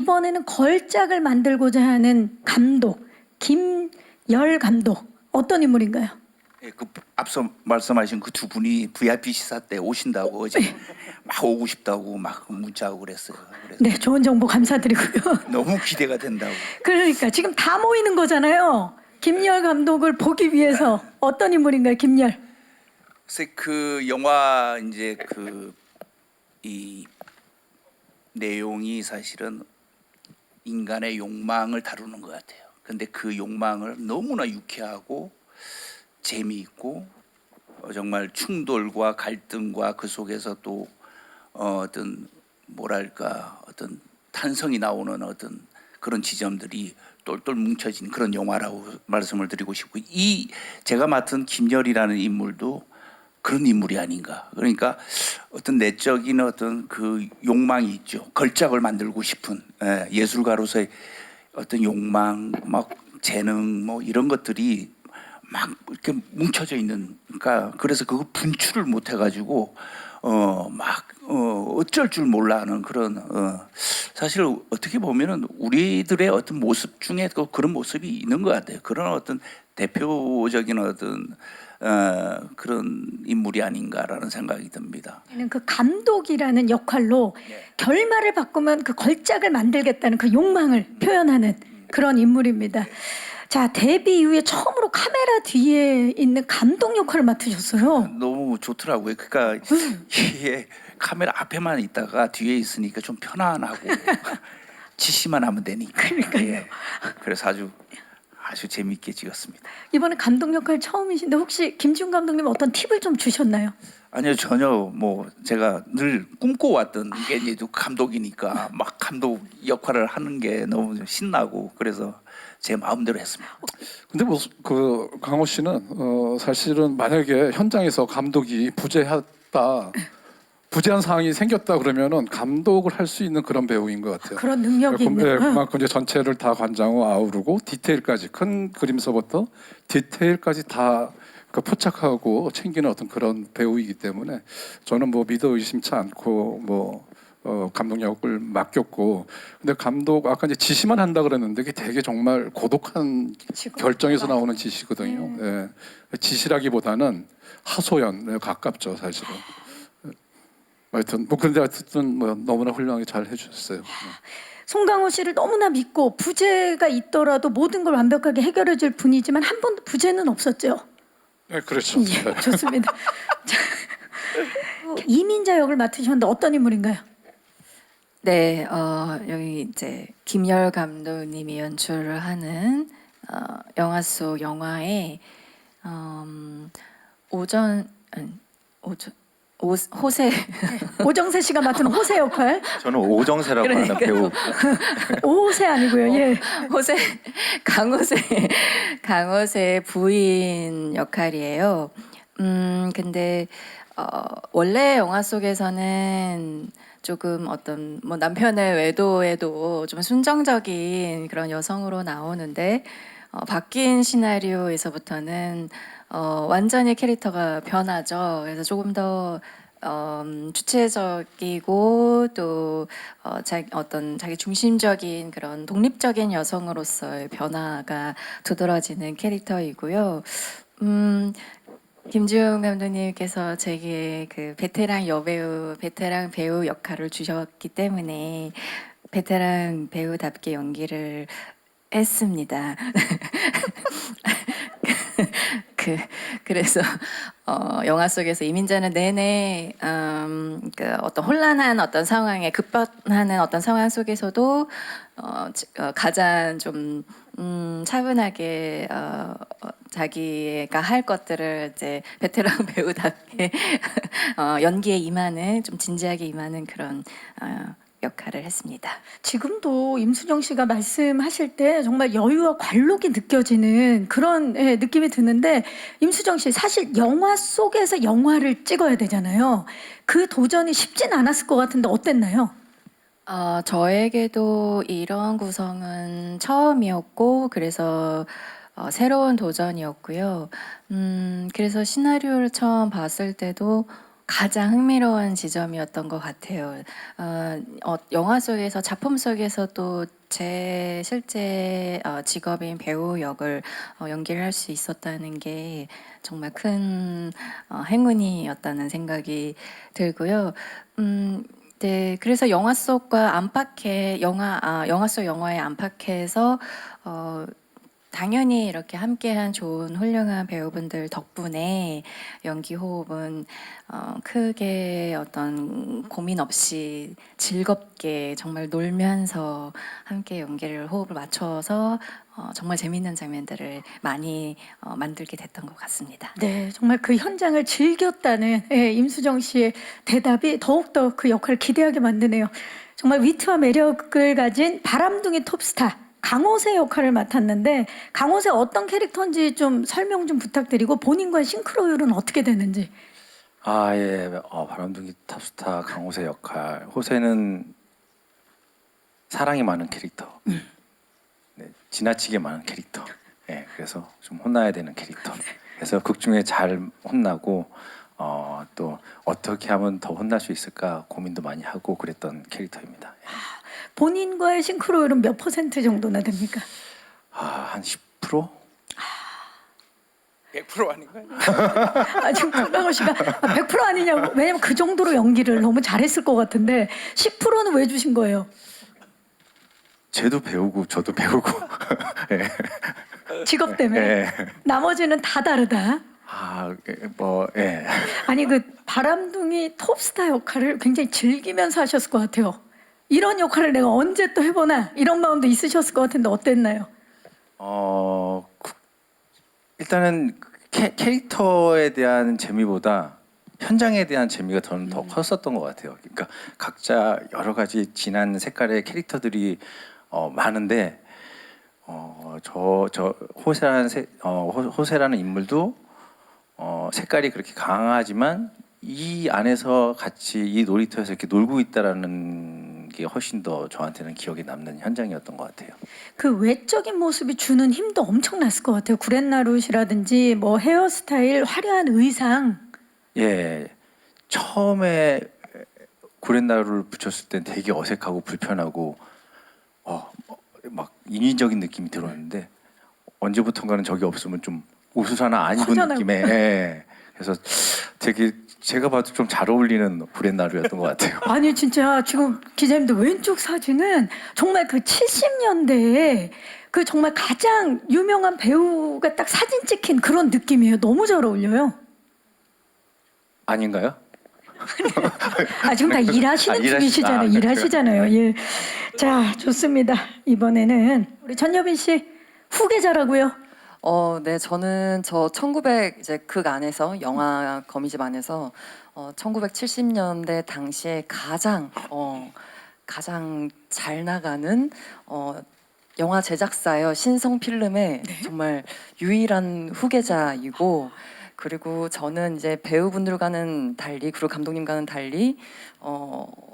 이번에는 걸작을 만들고자 하는 감독 김열 감독 어떤 인물인가요? 예, 그 앞서 말씀하신 그 두 분이 VIP 시사 때 오신다고 어제 막 오고 싶다고 막 문자하고 그랬어요. 그래서 네, 좋은 정보 감사드리고요. 너무 기대가 된다고. 그러니까 지금 다 모이는 거잖아요. 김열 감독을 보기 위해서 어떤 인물인가요, 김열? 그래서 그 영화 이제 이 내용이 사실은 인간의 욕망을 다루는 것 같아요. 근데 그 욕망을 너무나 유쾌하고 재미있고 정말 충돌과 갈등과 그 속에서 또 어떤 뭐랄까 어떤 탄성이 나오는 어떤 그런 지점들이 똘똘 뭉쳐진 그런 영화라고 말씀을 드리고 싶고, 이 제가 맡은 김열이라는 인물도 그런 인물이 아닌가. 그러니까 어떤 내적인 어떤 그 욕망이 있죠. 걸작을 만들고 싶은 예술가로서의 어떤 욕망, 막 재능 뭐 이런 것들이 막 이렇게 뭉쳐져 있는, 그러니까 그래서 그걸 분출을 못 해가지고 어쩔 줄 몰라 하는 그런 사실 어떻게 보면은 우리들의 어떤 모습 중에 또 그런 모습이 있는 것 같아요. 그런 어떤 대표적인 어떤 그런 인물이 아닌가라는 생각이 듭니다. 그 감독이라는 역할로 결말을 바꾸면 그 걸작을 만들겠다는 그 욕망을 표현하는 그런 인물입니다. 자, 데뷔 이후에 처음으로 카메라 뒤에 있는 감독 역할을 맡으셨어요. 너무 좋더라고요. 그러니까 이게 카메라 앞에만 있다가 뒤에 있으니까 좀 편안하고 지시만 하면 되니까. 예. 그래서 아주 재미있게 찍었습니다. 이번에 감독 역할 처음이신데 혹시 김지훈 감독님 어떤 팁을 좀 주셨나요? 아니요, 전혀 뭐 제가 늘 꿈꿔왔던 게 이제 감독이니까 막 감독 역할을 하는 게 너무 신나고 그래서 제 마음대로 했습니다. 근데 뭐 그 강호 씨는 사실은 만약에 현장에서 감독이 부재한 상황이 생겼다 그러면은 감독을 할 수 있는 그런 배우인 것 같아요. 그런 능력이 있는. 그만큼 이제 전체를 다 관장하고 아우르고 디테일까지 큰 그림서부터 디테일까지 다 포착하고 챙기는 어떤 그런 배우이기 때문에 저는 뭐 믿어 의심치 않고 감독역을 맡겼고, 근데 감독 아까 이제 지시만 한다 그랬는데 그게 되게 정말 고독한 결정에서 나오는 지시거든요. 예. 지시라기보다는 하소연에 가깝죠, 사실은. 하여튼 뭐 너무나 훌륭하게 잘 해주셨어요. 송강호 씨를 너무나 믿고 부재가 있더라도 모든 걸 완벽하게 해결해 줄 분이지만 한 번도 부재는 없었죠. 네, 그렇죠. 예, 좋습니다. 자, 이민자 역을 맡으셨는데 어떤 인물인가요? 네, 여기 이제 김열 감독님이 연출을 하는 영화 속 영화에 호세 오정세 씨가 맡은 호세 역할. 저는 오정세라고 하는 배우. 오세 아니고요. 예. 호세 강호세 부인 역할이에요. 근데 원래 영화 속에서는 조금 어떤 뭐 남편의 외도에도 좀 순정적인 그런 여성으로 나오는데 바뀐 시나리오에서부터는 완전히 캐릭터가 변하죠. 그래서 조금 더 주체적이고 또 자기 중심적인 그런 독립적인 여성으로서의 변화가 두드러지는 캐릭터이고요. 김지훈 감독님께서 제게 그 베테랑 배우 역할을 주셨기 때문에 베테랑 배우답게 연기를 했습니다. 그래서 영화 속에서 이민자는 내내 그 어떤 혼란한 어떤 상황에 급변하는 어떤 상황 속에서도 가장 좀 차분하게 자기가 할 것들을 이제 베테랑 배우답게 연기에 임하는, 좀 진지하게 임하는 그런 역할을 했습니다. 지금도 임수정 씨가 말씀하실 때 정말 여유와 관록이 느껴지는 그런 느낌이 드는데, 임수정 씨 사실 영화 속에서 영화를 찍어야 되잖아요. 그 도전이 쉽진 않았을 것 같은데 어땠나요? 저에게도 이런 구성은 처음이었고 그래서 새로운 도전이었고요. 그래서 시나리오를 처음 봤을 때도 가장 흥미로운 지점이었던 것 같아요. 영화 속에서 작품 속에서도 제 실제 직업인 배우 역을 연기를 할 수 있었다는 게 정말 큰 행운이었다는 생각이 들고요. 네, 그래서 영화 속과 안팎의 영화 속 영화의 안팎에서 당연히 이렇게 함께한 좋은 훌륭한 배우분들 덕분에 연기 호흡은 크게 어떤 고민 없이 즐겁게 정말 놀면서 함께 연기를 호흡을 맞춰서 정말 재밌는 장면들을 많이 만들게 됐던 것 같습니다. 네, 정말 그 현장을 즐겼다는 임수정 씨의 대답이 더욱더 그 역할을 기대하게 만드네요. 정말 위트와 매력을 가진 바람둥이 톱스타 강호세 역할을 맡았는데 강호세 어떤 캐릭터인지 좀 설명 좀 부탁드리고 본인과의 싱크로율은 어떻게 되는지. 아, 예. 바람둥이 탑스타 강호세 역할. 호세는 사랑이 많은 캐릭터. 네, 지나치게 많은 캐릭터. 예, 그래서 좀 혼나야 되는 캐릭터. 그래서 극 중에 잘 혼나고 또 어떻게 하면 더 혼날 수 있을까 고민도 많이 하고 그랬던 캐릭터입니다. 예. 본인과의 싱크로율은 몇 퍼센트 정도나 됩니까? 한 10%? 100% 아닌가요? 지금 강강호 씨가 100% 아니냐고. 왜냐면 그 정도로 연기를 너무 잘했을 것 같은데 10%는 왜 주신 거예요? 쟤도 배우고 저도 배우고. 예. 직업 때문에. 예. 나머지는 다 다르다. 예. 아니 그 바람둥이 톱스타 역할을 굉장히 즐기면서 하셨을 것 같아요. 이런 역할을 내가 언제 또 해보나 이런 마음도 있으셨을 것 같은데 어땠나요? 일단은 캐릭터에 대한 재미보다 현장에 대한 재미가 저는 더 컸었던 것 같아요. 그러니까 각자 여러 가지 진한 색깔의 캐릭터들이 많은데 저 호세라는 인물도 색깔이 그렇게 강하지만 이 안에서 같이 이 놀이터에서 이렇게 놀고 있다라는 게 훨씬 더 저한테는 기억에 남는 현장이었던 것 같아요. 그 외적인 모습이 주는 힘도 엄청났을 것 같아요. 구렛나룻이라든지 뭐 헤어스타일, 화려한 의상. 예, 처음에 구렛나루를 붙였을 땐 되게 어색하고 불편하고 막 인위적인 느낌이 들었는데 언제부턴가는 저게 없으면 좀 옷을 하나 안 입은 허전하고. 느낌에 예. 그래서 되게 제가 봐도 좀 잘 어울리는 구렛나루였던 것 같아요. 아니 진짜 지금 기자님들 왼쪽 사진은 정말 그 70년대에 그 정말 가장 유명한 배우가 딱 사진 찍힌 그런 느낌이에요. 너무 잘 어울려요. 아닌가요? 지금 다 일하시는 중이시잖아요. 그래요? 일하시잖아요. 예. 자, 좋습니다. 이번에는 우리 전여빈 씨 후계자라고요. 네, 저는 이제 극 안에서 영화 거미집 안에서 1970년대 당시에 가장 잘 나가는 영화 제작사예요. 신성필름의 정말 유일한 후계자이고 그리고 저는 이제 배우분들과는 달리 그리고 감독님과는 달리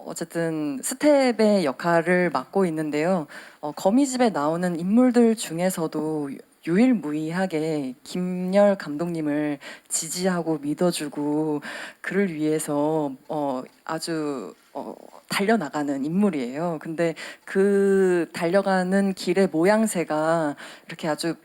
어쨌든 스텝의 역할을 맡고 있는데요. 거미집에 나오는 인물들 중에서도 유일무이하게 김열 감독님을 지지하고 믿어주고 그를 위해서 아주 달려나가는 인물이에요. 근데 그 달려가는 길의 모양새가 이렇게 아주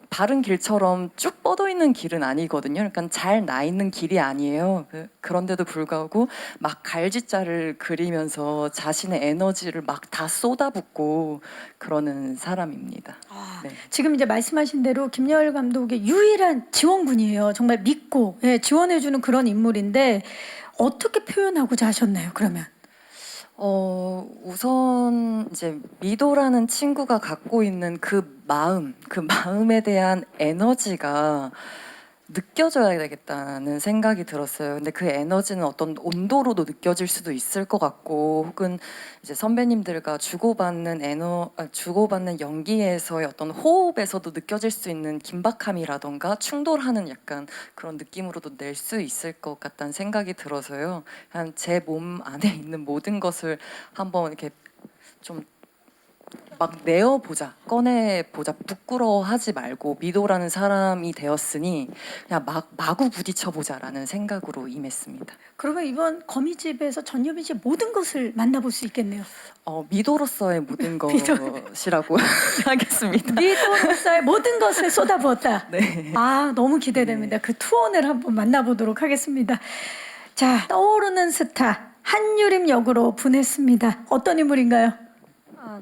바른 길처럼 쭉 뻗어 있는 길은 아니거든요. 그러니까 잘 나 있는 길이 아니에요. 그런데도 불구하고 막 갈짓자를 그리면서 자신의 에너지를 막 다 쏟아붓고 그러는 사람입니다. 네. 지금 이제 말씀하신 대로 김여일 감독의 유일한 지원군이에요. 정말 믿고 지원해주는 그런 인물인데 어떻게 표현하고자 하셨나요? 그러면 우선 이제 미도라는 친구가 갖고 있는 그 마음에 대한 에너지가 느껴져야 되겠다는 생각이 들었어요. 근데 그 에너지는 어떤 온도로도 느껴질 수도 있을 것 같고, 혹은 이제 선배님들과 주고받는 연기에서의 어떤 호흡에서도 느껴질 수 있는 긴박함이라던가 충돌하는 약간 그런 느낌으로도 낼 수 있을 것 같다는 생각이 들어서요. 제 몸 안에 있는 모든 것을 한번 이렇게 좀 막 내어보자, 꺼내보자, 부끄러워하지 말고 미도라는 사람이 되었으니 그냥 마구 부딪혀보자라는 생각으로 임했습니다. 그러면 이번 거미집에서 전여빈 씨의 모든 것을 만나볼 수 있겠네요. 미도로서의 모든 미도. 것이라고 하겠습니다. 미도로서의 모든 것을 쏟아부었다. 네. 아, 너무 기대됩니다. 그 투혼을 한번 만나보도록 하겠습니다. 자, 떠오르는 스타 한유림 역으로 분했습니다. 어떤 인물인가요?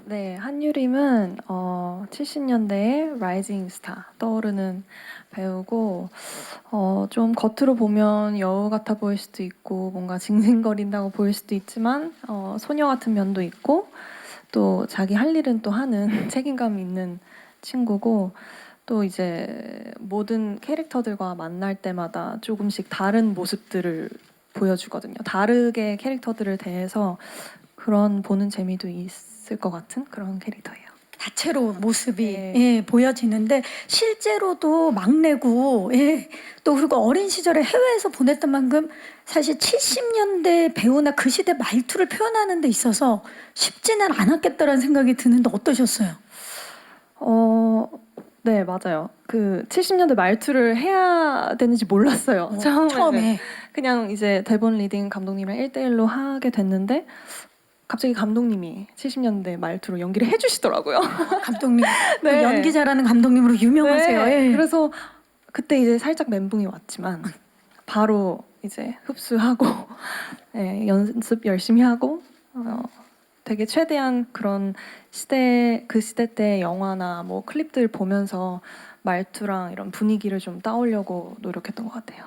네, 한유림은 70년대의 라이징 스타 떠오르는 배우고 좀 겉으로 보면 여우 같아 보일 수도 있고 뭔가 징징거린다고 보일 수도 있지만 소녀 같은 면도 있고 또 자기 할 일은 또 하는 책임감 있는 친구고 또 이제 모든 캐릭터들과 만날 때마다 조금씩 다른 모습들을 보여주거든요. 다르게 캐릭터들을 대해서 그런 보는 재미도 있을 것 같은 그런 캐릭터예요. 다채로운 모습이 네. 예, 보여지는데 실제로도 막내고 예, 또 그리고 어린 시절에 해외에서 보냈던 만큼 사실 70년대 배우나 그 시대 말투를 표현하는 데 있어서 쉽지는 않았겠다라는 생각이 드는데 어떠셨어요? 네, 맞아요. 그 70년대 말투를 해야 되는지 몰랐어요. 처음에 그냥 이제 대본 리딩 감독님이랑 1대1로 하게 됐는데 갑자기 감독님이 70년대 말투로 연기를 해주시더라고요. 감독님 또 네. 연기 잘하는 감독님으로 유명하세요. 네, 예. 그래서 그때 이제 살짝 멘붕이 왔지만 바로 이제 흡수하고 예, 연습 열심히 하고 되게 최대한 그런 그 시대 때 영화나 뭐 클립들 보면서 말투랑 이런 분위기를 좀 따오려고 노력했던 것 같아요.